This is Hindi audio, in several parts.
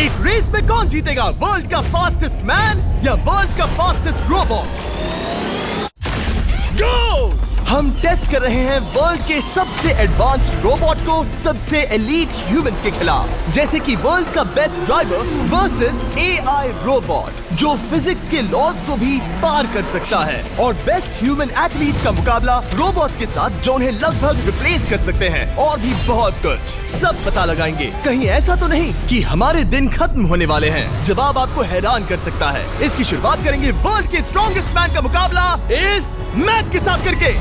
एक रेस में कौन जीतेगा, वर्ल्ड का फास्टेस्ट मैन या वर्ल्ड का फास्टेस्ट रोबोट? गो! हम टेस्ट कर रहे हैं वर्ल्ड के सबसे एडवांस्ड रोबोट को सबसे एलीट ह्यूमंस के खिलाफ, जैसे कि वर्ल्ड का best driver versus AI robot जो फिजिक्स के लॉज को भी पार कर सकता है, और बेस्ट ह्यूमन एथलीट का मुकाबला रोबोट्स के साथ जो उन्हें लगभग रिप्लेस कर सकते हैं, और भी बहुत कुछ। सब पता लगाएंगे, कहीं ऐसा तो नहीं कि हमारे दिन खत्म होने वाले हैं। जवाब आपको हैरान कर सकता है। इसकी शुरुआत करेंगे वर्ल्ड के स्ट्रॉन्गेस्ट मैन का मुकाबला इस मैक के साथ करके।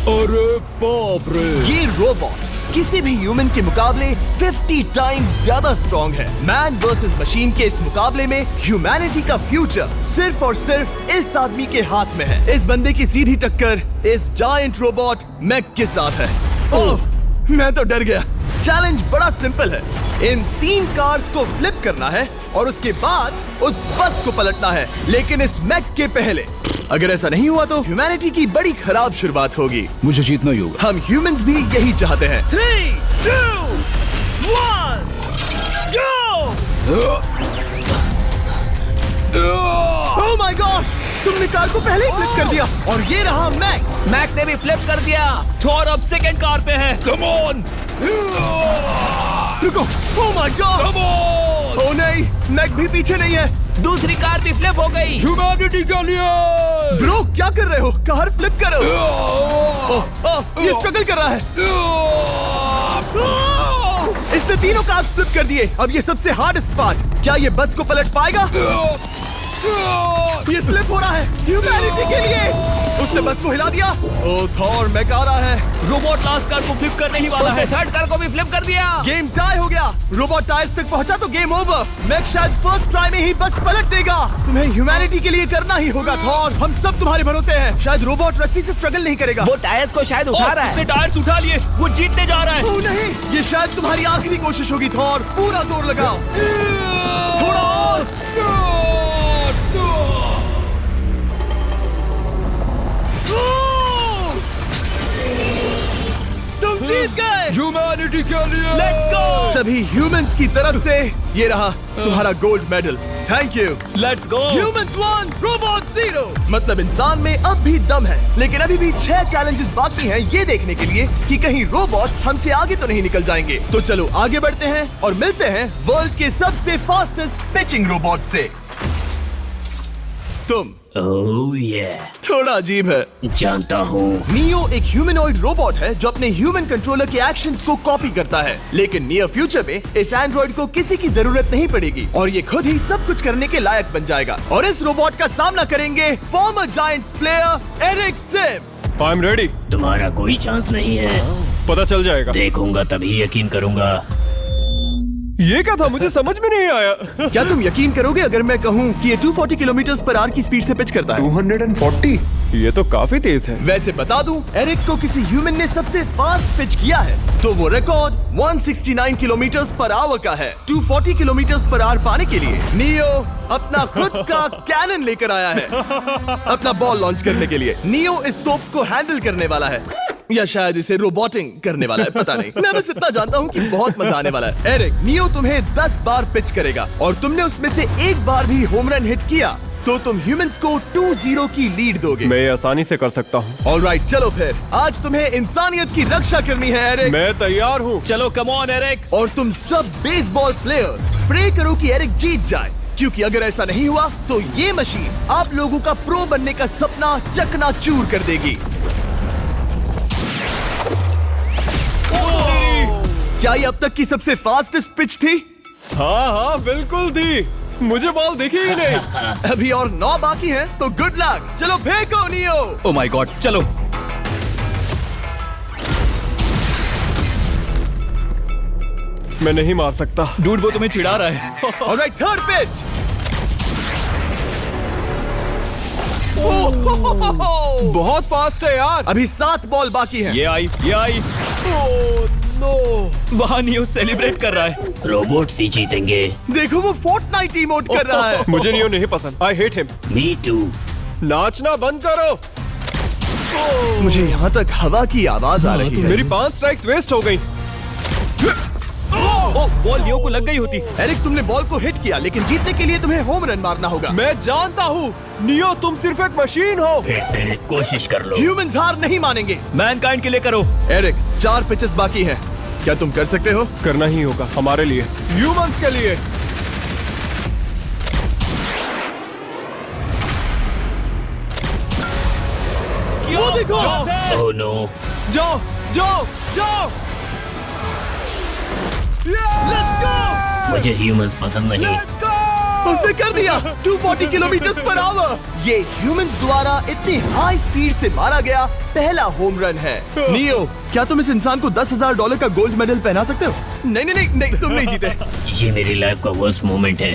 अरे बाप रे! ये रोबोट किसी भी ह्यूमन के मुकाबले 50 टाइम्स ज्यादा स्ट्रॉन्ग है। मैन वर्सेस मशीन के इस मुकाबले में ह्यूमैनिटी का फ्यूचर सिर्फ और सिर्फ इस आदमी के हाथ में है। इस बंदे की सीधी टक्कर इस जायंट रोबोट मैक के साथ है। ओह, मैं तो डर गया। चैलेंज बड़ा सिंपल है। इन 3 कार्स को फ्लिप करना है और उसके बाद उस बस को पलटना है, लेकिन इस मैक के पहले। अगर ऐसा नहीं हुआ तो ह्यूमैनिटी की बड़ी खराब शुरुआत होगी। मुझे जीतना ही होगा। हम ह्यूमंस भी यही चाहते हैं। 3, 2, 1, गो! Oh my god! तुमने कार को पहले ही फ्लिप कर दिया, और ये रहा मैक। मैक ने भी फ्लिप कर दिया। थॉर अब सेकंड कार पे है। Come on! रुको! Oh my god! Come on! Oh नहीं, मैक भी पीछे नहीं है। दूसरी कार भी फ्लिप हो गई। ह्यूमैनिटी के लिए! ब्रो, क्या कर रहे हो? कार फ्लिप करो। ये स्ट्रगल कर रहा है। इसने तीनों कार फ्लिप कर दिए। अब ये सबसे हार्डेस्ट पार्ट, क्या ये बस को पलट पाएगा? ये स्लिप हो रहा है ह्यूमैनिटी के लिए। उसने बस को हिला दिया। ओह थॉर, मैक आ रहा है। रोबोट लास्ट कार को फ्लिप करने ही वाला है। थर्ड कार को भी फ्लिप कर दिया। गेम टाई हो गया। रोबोट टायर्स तक पहुंचा तो गेम ओवर। मैक शायद फर्स्ट ट्राई में ही बस पलट देगा। तुम्हें ह्यूमैनिटी के लिए करना ही होगा थॉर। हम सब तुम्हारे भरोसे हैं। शायद रोबोट रस्सी से स्ट्रगल नहीं करेगा। वो टायर्स को शायद उठा रहा है। उसने टायर्स उठा लिए। वो जीतने जा रहा है। ओह नहीं, ये शायद तुम्हारी आखिरी कोशिश होगी थॉर। पूरा जोर लगाओ। थोड़ा और। तुम जीत गए। ह्यूमैनिटी के लिए! Let's go! सभी ह्यूमंस की तरफ से ये रहा तुम्हारा gold medal. Thank you. Let's go! Humans 1, robot 0। मतलब इंसान में अब भी दम है, लेकिन अभी भी 6 चैलेंजेस बाकी हैं ये देखने के लिए कि कहीं रोबोट्स हमसे आगे तो नहीं निकल जाएंगे। तो चलो आगे बढ़ते हैं और मिलते हैं वर्ल्ड के सबसे फास्टेस्ट पिचिंग रोबोट से। तुम ओह ये थोड़ा अजीब है, जानता हूँ। नियो एक ह्यूमनॉइड रोबोट है जो अपने ह्यूमन कंट्रोलर के एक्शंस को कॉपी करता है, लेकिन नियर फ्यूचर में इस एंड्रॉइड को किसी की जरूरत नहीं पड़ेगी और ये खुद ही सब कुछ करने के लायक बन जाएगा। और इस रोबोट का सामना करेंगे former giants player Eric Sim. I am ready. तुम्हारा कोई चांस नहीं है। पता चल जाएगा। देखूंगा तभी यकीन करूंगा। ये क्या था, मुझे समझ में नहीं आया। क्या तुम यकीन करोगे अगर मैं कहूँ कि ये 240 किलोमीटर/आवर की स्पीड से पिच करता है? 240? ये तो काफी तेज है। वैसे बता दूं, एरिक को किसी ह्यूमन ने सबसे फास्ट पिच किया है तो वो रिकॉर्ड 169 किलोमीटर/आवर का है। 240 किलोमीटर/आवर पाने के लिए नियो अपना खुद का कैनन लेकर आया है अपना बॉल लॉन्च करने के लिए। नियो इस तोप को हैंडल करने वाला है, या शायद इसे रोबोटिंग करने वाला है, पता नहीं। मैं बस इतना जानता हूँ कि बहुत मजा आने वाला है। एरिक, नियो तुम्हें 10 बार पिच करेगा और तुमने उसमें से एक बार भी होम रन हिट किया तो तुम ह्यूमंस को 2-0 की लीड दोगे। मैं ये आसानी से कर सकता हूँ। ऑलराइट, चलो फिर आज तुम्हें इंसानियत की रक्षा करनी है एरिक। मैं तैयार हूँ। चलो कम ऑन एरिक। और तुम सब बेसबॉल प्लेयर्स प्रे करो कि एरिक जीत जाए, क्योंकि अगर ऐसा नहीं हुआ तो ये मशीन आप लोगों का प्रो बनने का सपना चकनाचूर कर देगी। क्या ये अब तक की सबसे फास्टेस्ट पिच थी? हाँ बिल्कुल थी। मुझे बॉल दिखी ही नहीं। अभी और 9 बाकी हैं, तो गुड लक। चलो फेंको नियो। ओह माय गॉड, चलो। मैं नहीं मार सकता। डूड, वो तुम्हें चिढ़ा रहा है। Alright, third pitch. बहुत फास्ट है यार। अभी 7 बॉल बाकी हैं। ये आई। वहाँ नियो सेलिब्रेट कर रहा है। रोबोट्स ही जीतेंगे। देखो वो फोर्टनाइट इमोट कर रहा है। मुझे नियो नहीं पसंद। I hate him. Me too. नाचना बंद करो। मुझे यहाँ तक हवा की आवाज आ रही है। मेरी 5 स्ट्राइक्स वेस्ट हो गई। वो बॉल लियो को लग गई होती। एरिक, तुमने बॉल को हिट किया, लेकिन जीतने के लिए तुम्हें होम रन मारना होगा। मैं जानता हूँ नियो, तुम सिर्फ एक मशीन हो। फिर से कोशिश कर लो। ह्यूमंस हार नहीं मानेंगे। मैनकाइंड के लिए करो। एरिक, 4 पिचेस बाकी हैं। क्या तुम कर सकते हो? करना ही होगा हमारे लिए, ह्यूमंस के लिए। वो देखो। Oh no. जाओ जाओ जाओ। Let's go. मुझे ह्यूमंस पसंद नहीं। उसने कर दिया 240 किलोमीटर पर आवर। ये ह्यूमंस द्वारा इतनी हाई स्पीड से मारा गया पहला होम रन है। नियो, क्या तुम इस इंसान को $10,000 का गोल्ड मेडल पहना सकते हो? नहीं नहीं नहीं नहीं, तुम नहीं जीते। ये मेरी लाइफ का वर्स्ट मोमेंट है।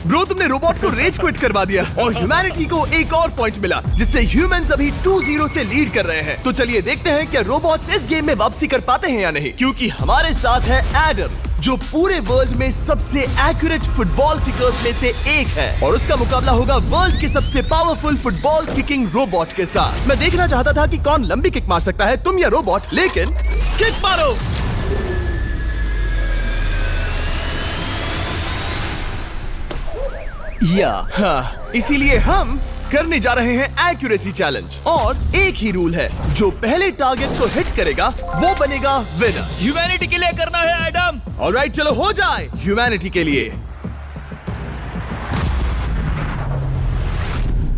ब्रो, तुमने रोबोट को रेज क्विट करवा दिया और ह्यूमैनिटी को एक और पॉइंट मिला, जिससे ह्यूमंस अभी 2-0 से लीड कर रहे हैं। तो चलिए देखते हैं क्या रोबोट्स इस गेम में वापसी कर पाते हैं या नहीं, क्योंकि हमारे साथ है एडम, जो पूरे वर्ल्ड में सबसे एक्यूरेट फुटबॉल किकर्स में से एक है, और उसका मुकाबला होगा वर्ल्ड के सबसे पावरफुल फुटबॉल किकिंग रोबोट के साथ। मैं देखना चाहता था कि कौन लंबी किक मार सकता है, तुम या रोबोट, लेकिन किक मारो। हाँ, इसीलिए हम करने जा रहे हैं एक्यूरेसी चैलेंज, और एक ही रूल है, जो पहले टारगेट को हिट करेगा वो बनेगा विनर। ह्यूमैनिटी के लिए करना है एडम। ऑलराइट, चलो हो जाए ह्यूमैनिटी के लिए।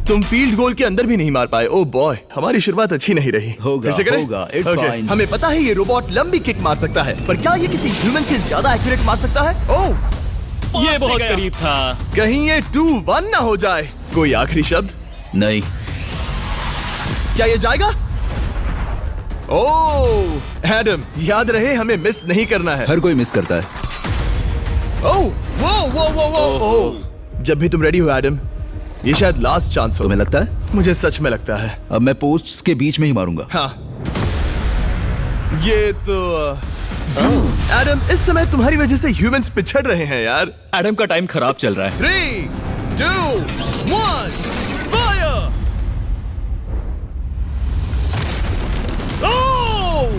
तुम फील्ड गोल के अंदर भी नहीं मार पाए। ओ बॉय, हमारी शुरुआत अच्छी नहीं रही। होगा, फिर से करें? होगा, it's Okay, fine. हमें पता है ये रोबोट लंबी किक मार सकता है, पर क्या ये किसी ह्यूमन से ज्यादा एक्यूरेट मार सकता है? ओह, ये बहुत करीब था। कहीं ये 2-1 ना हो जाए। कोई आखिरी शब्द? नहीं। क्या ये जाएगा? ओह एडम, याद रहे हमें मिस नहीं करना है। हर कोई मिस करता है। ओह वो वो वो वो ओह, जब भी तुम रेडी हो एडम, ये शायद लास्ट चांस हो। तुम्हें लगता है? मुझे सच में लगता है। अब मैं पोस्ट्स के बीच में ही मारूंगा। हाँ, ये तो एडम, इस समय तुम्हारी वजह से ह्यूमंस पिछड़ रहे हैं यार। एडम का टाइम खराब चल रहा है। 3, 2, 1, फायर! ओह!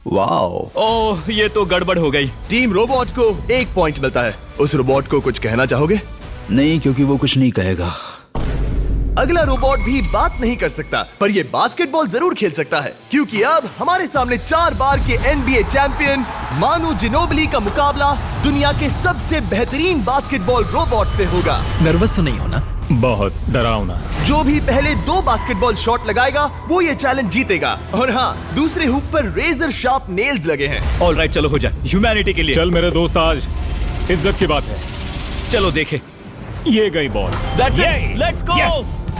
वाओ। ओह, ये तो गड़बड़ हो गई। टीम रोबोट को 1 पॉइंट मिलता है। उस रोबोट को कुछ कहना चाहोगे? नहीं, क्योंकि वो कुछ नहीं कहेगा। अगला रोबोट भी बात नहीं कर सकता, पर ये बास्केटबॉल जरूर खेल सकता है, क्योंकि अब हमारे सामने 4 बार के NBA चैंपियन मानू जिनोबिली का मुकाबला दुनिया के सबसे बेहतरीन बास्केटबॉल रोबोट से होगा। नर्वस तो नहीं होना? बहुत डरावना। जो भी पहले 2 बास्केटबॉल शॉट लगाएगा वो ये चैलेंज जीतेगा। और हाँ, दूसरे हुक पर रेजर शार्प नेल्स लगे हैं। ऑलराइट, चलो हो जाए ह्यूमैनिटी के लिए। चल मेरे दोस्त, आज इज्जत की बात है। चलो देखे। ये गई ball. That's it. Let's go.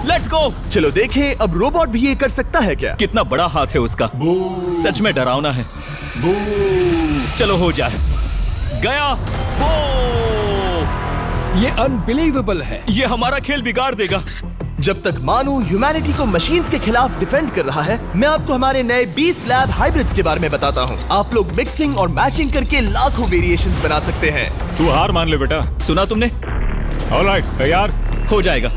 Let's go. चलो देखें अब रोबोट भी ये कर सकता है क्या? कितना बड़ा हाथ है उसका। सच में डरावना है। चलो हो जाए। गया। ये अनबिलीवेबल है। ये हमारा खेल बिगाड़ देगा। जब तक मानू ह्यूमैनिटी को मशीन्स के खिलाफ डिफेंड कर रहा है, मैं आपको हमारे नए 20 लैब हाइब्रिड्स के बारे में बताता हूँ। आप लोग मिक्सिंग और मैचिंग करके लाखों वेरिएशंस बना सकते हैं। तू हार मान ले बेटा। सुना तुमने? ऑलराइट, तैयार? हो जाएगा।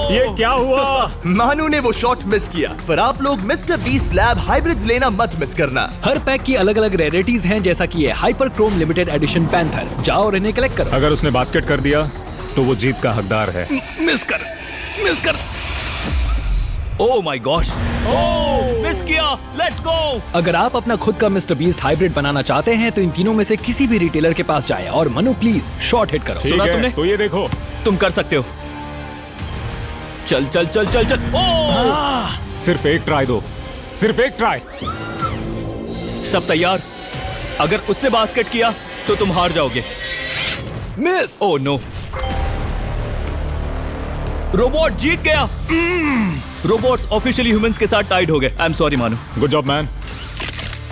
ये क्या हुआ? मानू ने वो शॉट मिस किया, पर आप लोग मिस्टर बीस्ट लैब हाइब्रिड्स लेना मत मिस करना। हर पैक की अलग अलग रेयरिटीज हैं, जैसा कि ये hyper Chrome limited edition panther. जाओ और इन्हें कलेक्ट करो। अगर उसने बास्केट कर दिया तो वो जीत का हकदार है। मिस कर। Oh my gosh. Oh, miss किया। Let's go. अगर आप अपना खुद का मिस्टर बीस्ट हाइब्रिड बनाना चाहते हैं तो इन तीनों में से किसी भी रिटेलर के पास जाएं और मनु प्लीज शॉट हिट करो। ठीक सुना है, तुमने? तो ये देखो। तुम कर सकते हो। चल। ओह! सिर्फ एक ट्राई दो, सिर्फ एक ट्राई। सब तैयार? अगर उसने बास्केट किया तो तुम हार जाओगे। मिस। ओह नो, रोबोट जीत गया। रोबोट्स ऑफिशियली ह्यूमंस के साथ टाइड हो गए। आई एम सॉरी मानू। Good job man.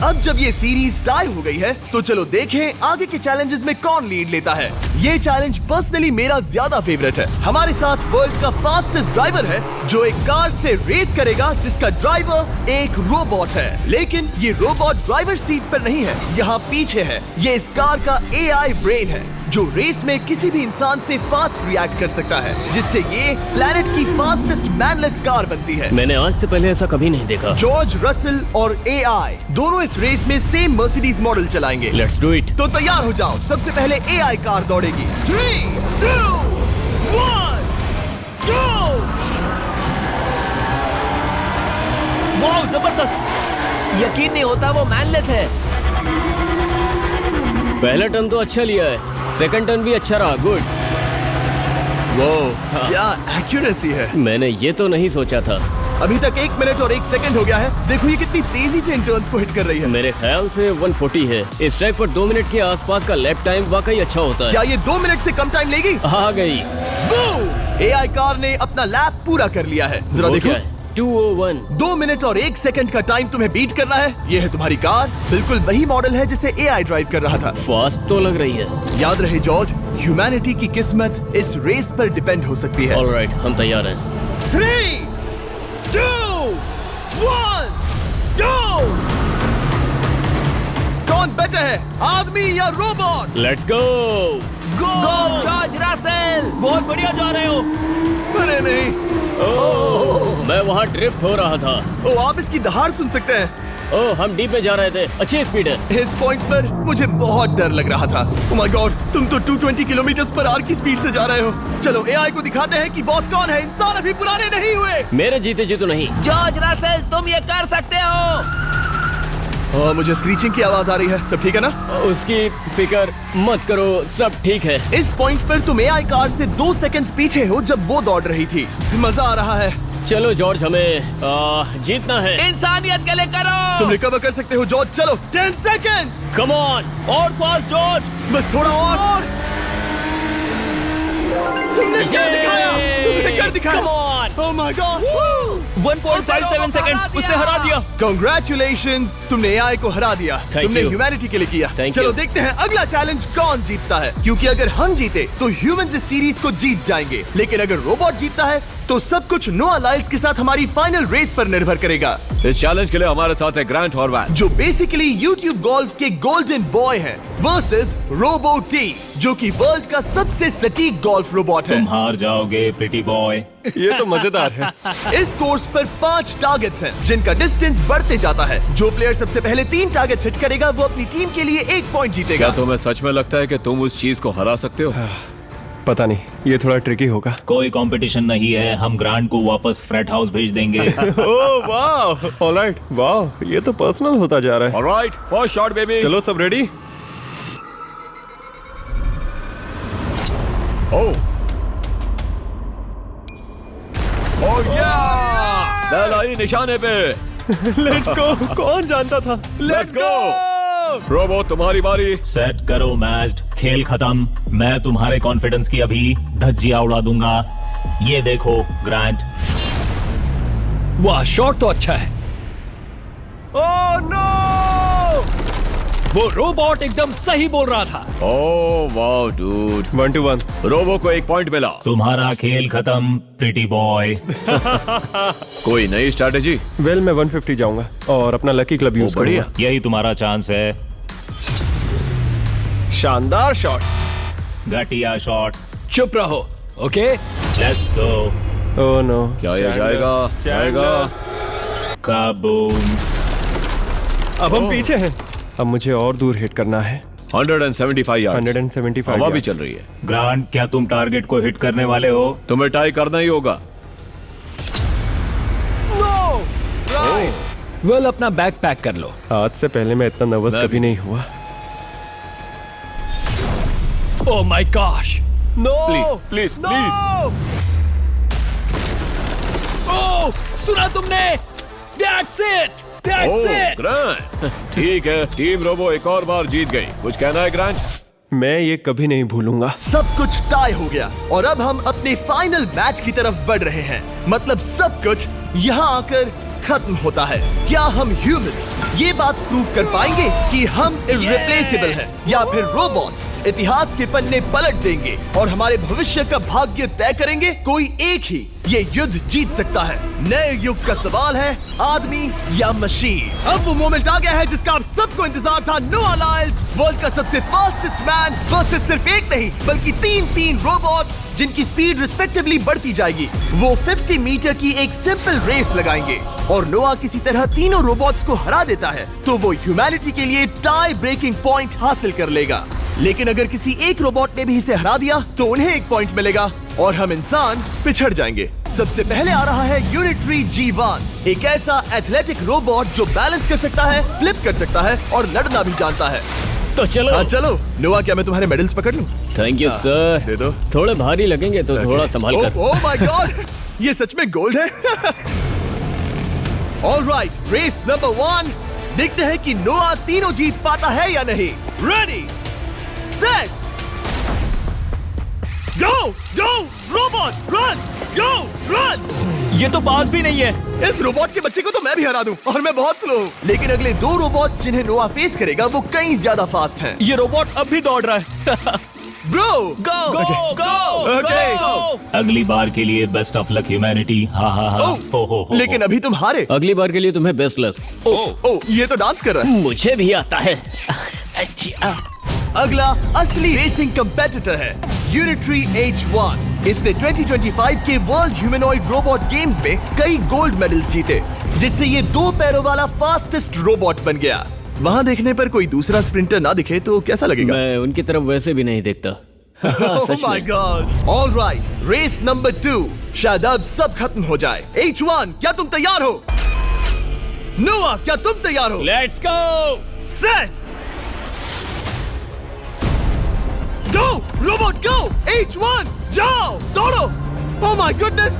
अब जब ये सीरीज टाई हो गई है, तो चलो देखें आगे के चैलेंजेस में कौन लीड लेता है। ये चैलेंज पर्सनली मेरा ज्यादा फेवरेट है। हमारे साथ वर्ल्ड का फास्टेस्ट ड्राइवर है, जो एक कार से रेस करेगा जिसका ड्राइवर एक रोबोट है। लेकिन ये रोबोट ड्राइवर सीट पर नहीं है, यहाँ पीछे है। ये इस कार का AI ब्रेन है, जो रेस में किसी भी इंसान से फास्ट रिएक्ट कर सकता है, जिससे ये प्लेनेट की फास्टेस्ट मैनलेस कार बनती है। मैंने आज से पहले ऐसा कभी नहीं देखा। जॉर्ज रसल और AI दोनों इस रेस में सेम मर्सिडीज मॉडल चलाएंगे। Let's do it. तो तैयार हो जाओ, सबसे पहले AI कार दौड़ेगी। 3, 2, 1, go! वाह जबरदस्त, यकीन नहीं होता वो मैनलेस है। पहला टर्न तो अच्छा लिया है, सेकंड टर्न भी अच्छा रहा। गुड। वो क्या एक्यूरेसी है। मैंने ये तो नहीं सोचा था। अभी तक 1 मिनट और 1 सेकंड हो गया है। देखो ये कितनी तेजी से इन टर्न्स को हिट कर रही है। मेरे ख्याल से 140 है। इस ट्रैक पर 2 मिनट के आसपास का लैप टाइम वाकई अच्छा होता है। क्या ये 2 मिनट से कम टाइम लेगी? आ गई। AI कार ने अपना लैप पूरा कर लिया है। जरा वो देखो, क्या है? 201। 2 मिनट और 1 सेकंड का टाइम तुम्हें बीट करना है। ये है तुम्हारी कार, बिल्कुल वही मॉडल है जिसे AI ड्राइव कर रहा था। फास्ट तो लग रही है। याद रहे जॉर्ज, ह्यूमैनिटी की किस्मत इस रेस पर डिपेंड हो सकती है। ऑलराइट, हम तैयार हैं। 3, 2, 1, go! कौन बेटर है, आदमी या robot? Let's go. Go George Russell, बहुत बढ़िया जा रहे हो। अरे नहीं, मैं वहाँ ड्रिफ्ट हो रहा था। ओ आप इसकी दहाड़ सुन सकते हैं। ओह, हम डीप में जा रहे थे। अच्छी स्पीड है। इस पॉइंट पर मुझे बहुत डर लग रहा था। ओह माय गॉड, तुम तो 220 किलोमीटर पर आवर की स्पीड से जा रहे हो। चलो AI को दिखाते हैं कि बॉस कौन है। इंसान अभी पुराने नहीं हुए। मेरे जीते जी तो नहीं। जॉर्ज रसेल, तुम ये कर सकते हो। मुझे स्क्रीचिंग की आवाज आ रही है। सब ठीक है ना? उसकी फिक्र मत करो, सब ठीक है। इस पॉइंट पर तुम AI कार से 2 सेकंड पीछे हो जब वो दौड़ रही थी। मजा आ रहा है। चलो जॉर्ज, हमें जीतना है। इंसानियत के लिए करो। तुम रिकवर कर सकते हो जॉर्ज। चलो 10 सेकंड्स। कम ऑन, और फास्ट जॉर्ज। बस थोड़ा और। तुमने कर दिखाया। तुमने कर दिखाया। Come on. Oh my God. 1.57 seconds, उसने हरा दिया। Congratulations, तुमने AI को हरा दिया। Thank तुमने you. ह्यूमैनिटी के लिए किया। Thank चलो you. देखते हैं अगला चैलेंज कौन जीतता है, क्योंकि अगर हम जीते तो ह्यूमंस इस सीरीज को जीत जाएंगे, लेकिन अगर रोबोट जीतता है तो सब कुछ नोआ लाइल्स के साथ हमारी फाइनल रेस पर निर्भर करेगा। इस चैलेंज के लिए हमारे साथ है ग्रांट हॉर्वैट, जो बेसिकली यूट्यूब गोल्फ के गोल्डन बॉय हैं, वर्सेस रोबो टी, जो कि वर्ल्ड का सबसे सटीक गोल्फ रोबोट है। तुम हार जाओगे प्रिटी बॉय। ये तो मजेदार है। इस कोर्स पर 5 टारगेट्स हैं, जिनका डिस्टेंस बढ़ते जाता है। जो प्लेयर सबसे पहले 3 टारगेट्स हिट करेगा वो अपनी टीम के लिए 1 पॉइंट जीतेगा। क्या तुम्हें सच में लगता है कि तुम उस चीज को हरा सकते हो? पता नहीं, ये थोड़ा ट्रिकी होगा। कोई कंपटीशन नहीं है, हम ग्रांट को वापस फ्रेट हाउस भेज देंगे। ओह वाह, ऑलराइट, वाह, ये तो पर्सनल होता जा रहा है। Alright, first shot baby. चलो सब रेडी? ओह या, बैल आई निशाने पे। Let's go. कौन जानता था? Let's go. रोबो, तुम्हारी बारी। सेट करो मैच, खेल खत्म। मैं तुम्हारे कॉन्फिडेंस की अभी धज्जियां उड़ा दूंगा। ये देखो ग्रांट। वाह, शॉट तो अच्छा है। Oh no! वो रोबोट एकदम सही बोल रहा था। Oh wow dude, 1 to 1। Robo को 1 पॉइंट मिला। तुम्हारा खेल खत्म प्रिटी बॉय। कोई नई स्ट्रैटेजी? वेल, मैं 150 जाऊंगा और अपना लकी क्लब यूज बढ़िया। करूंगा। यही तुम्हारा चांस है। शानदार शॉट। घटिया शॉट। चुप रहो, okay? Let's go. Oh no, क्या ये जाएगा? जाएगा। काबूम। अब हम पीछे हैं। अब मुझे और दूर हिट करना है। 175 यार्ड्स। 175 हवा भी yards। चल रही है। ग्रांट, क्या तुम टारगेट को हिट करने वाले हो? तुम्हें टाई करना ही होगा। वेल, अपना बैग पैक कर लो। आज से पहले मैं इतना नर्वस मैं कभी नहीं हुआ। Oh my gosh, no! Please please please. Oh, सुना तुमने? That's it, that's it. Grant, ठीक है, टीम रोबो एक और बार जीत गई। कुछ कहना है ग्रांट? मैं ये कभी नहीं भूलूंगा। सब कुछ टाई हो गया और अब हम अपने फाइनल मैच की तरफ बढ़ रहे हैं। मतलब सब कुछ यहाँ आकर खत्म होता है। क्या हम ह्यूमंस ये बात प्रूव कर पाएंगे कि हम इररिप्लेसेबल हैं, या फिर रोबोट्स इतिहास के पन्ने पलट देंगे और हमारे भविष्य का भाग्य तय करेंगे? कोई एक ही ये युद्ध जीत सकता है। नए युग का सवाल है आदमी या मशीन। अब वो मोमेंट आ गया है जिसका आप सबको इंतजार था। नोआ लाइल्स वर्ल्ड का सबसे फास्टेस्ट मैन वर्सेस सिर्फ एक नहीं बल्कि तीन रोबोट्स जिनकी स्पीड रिस्पेक्टिवली बढ़ती जाएगी। वो 50 मीटर की एक सिंपल रेस लगाएंगे और नोआ किसी तरह तीनों रोबोट्स को हरा देता है तो वो ह्यूमैनिटी के लिए टाई ब्रेकिंग पॉइंट हासिल कर लेगा। लेकिन अगर किसी एक रोबोट ने भी इसे हरा दिया तो उन्हें एक पॉइंट मिलेगा और हम इंसान पिछड़ जाएंगे। सबसे पहले आ रहा है यूनिट्री G1, एक ऐसा एथलेटिक रोबोट जो बैलेंस कर सकता है, फ्लिप कर सकता है और लड़ना भी जानता है। तो चलो। हाँ चलो। नोआ, क्या मैं तुम्हारे मेडल्स पकड़ लूं? Thank you sir. दे दो। थोड़े भारी लगेंगे तो थोड़ा संभाल कर। ओह माय गॉड, ये सच में गोल्ड है। ऑलराइट, रेस नंबर 1, देखते हैं कि नोआ तीनों जीत पाता है या नहीं। रेडी सेट गो गो रोबोट रन गो रन। ये तो पास भी नहीं है। इस रोबोट के बच्चे को तो मैं भी हरा दूं और मैं बहुत स्लो हूं। लेकिन अगले 2 रोबोट्स जिन्हें नोआ फेस करेगा वो कहीं ज्यादा फास्ट हैं। ये रोबोट अब भी दौड़ रहा है। ब्रो गो गो Okay. अगली बार के लिए बेस्ट ऑफ लक ह्यूमैनिटी। हा हा हा। हो। लेकिन अभी तुम हारे। अगली बार के लिए तुम्हें बेस्ट लक। ओ ये तो डांस कर रहा है। मुझे भी आता है। अगला असली रेसिंग कंपेटिटर है यूनिट्री H1। इसने 2025 के वर्ल्ड ह्यूमनॉइड रोबोट गेम्स में कई गोल्ड मेडल्स जीते, जिससे ये 2 पैरों वाला फास्टेस्ट रोबोट बन गया। वहाँ देखने पर कोई दूसरा स्प्रिंटर ना दिखे तो कैसा लगेगा? मैं उनकी तरफ वैसे भी नहीं देखता। Oh my God! All right, race number 2। शायद अब सब खत्म हो जाए। H1, क्या तुम तैयार हो? नोआ, क्या तुम तैयार हो? Let's go. Set go robot go. H1 जाओ दौड़ो। Oh my goodness!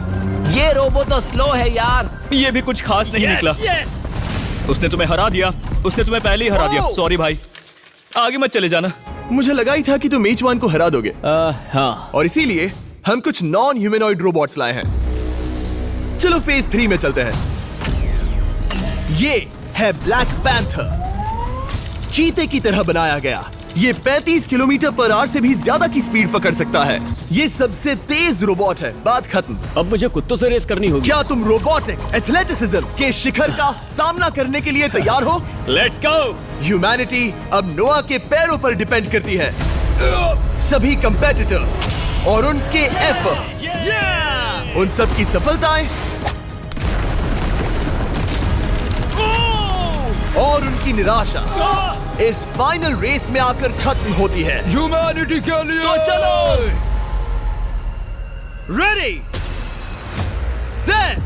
ये रोबोट तो स्लो है यार। ये भी कुछ खास नहीं निकला। उसने तुम्हें हरा दिया। उसने तुम्हें पहले ही हरा दिया। सॉरी भाई, आगे मत चले जाना। मुझे लगा ही था कि तुम H1 को हरा दोगे हाँ। और इसीलिए हम कुछ नॉन ह्यूमनॉइड रोबोट्स लाए हैं। चलो फेज 3 में चलते हैं। ये है ब्लैक पैंथर, चीते की तरह बनाया गया। ये 35 किलोमीटर पर आवर से भी ज्यादा की स्पीड पकड़ सकता है। ये सबसे तेज रोबोट है। बात खत्म। अब मुझे कुत्तों से रेस करनी होगी। क्या तुम रोबोटिक एथलेटिसिज्म के शिखर का सामना करने के लिए तैयार हो? Let's go. ह्यूमैनिटी अब नोआ के पैरों पर डिपेंड करती है। सभी कंपेटिटर्स और उनके एफर्ट्स, उन सब की सफलताएं और उनकी निराशा इस फाइनल रेस में आकर खत्म होती है। ह्यूमैनिटी के लिए। तो चलो। रेडी सेट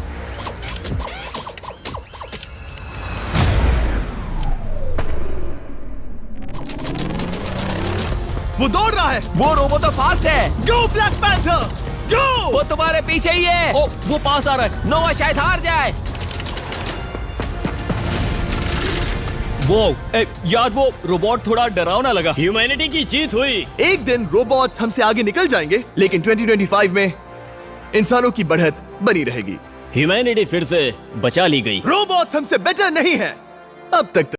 वो दौड़ रहा है। वो रोबोट तो फास्ट है। गो ब्लैक पैंथर गो। वो तुम्हारे पीछे ही है। ओ, वो पास आ रहा है। नोआ शायद हार जाए। वो यार, वो रोबोट थोड़ा डरावना लगा। ह्यूमैनिटी की जीत हुई। एक दिन रोबोट्स हमसे आगे निकल जाएंगे, लेकिन 2025 में इंसानों की बढ़त बनी रहेगी। ह्यूमैनिटी फिर से बचा ली गई। रोबोट्स हमसे बेटर नहीं है अब तक।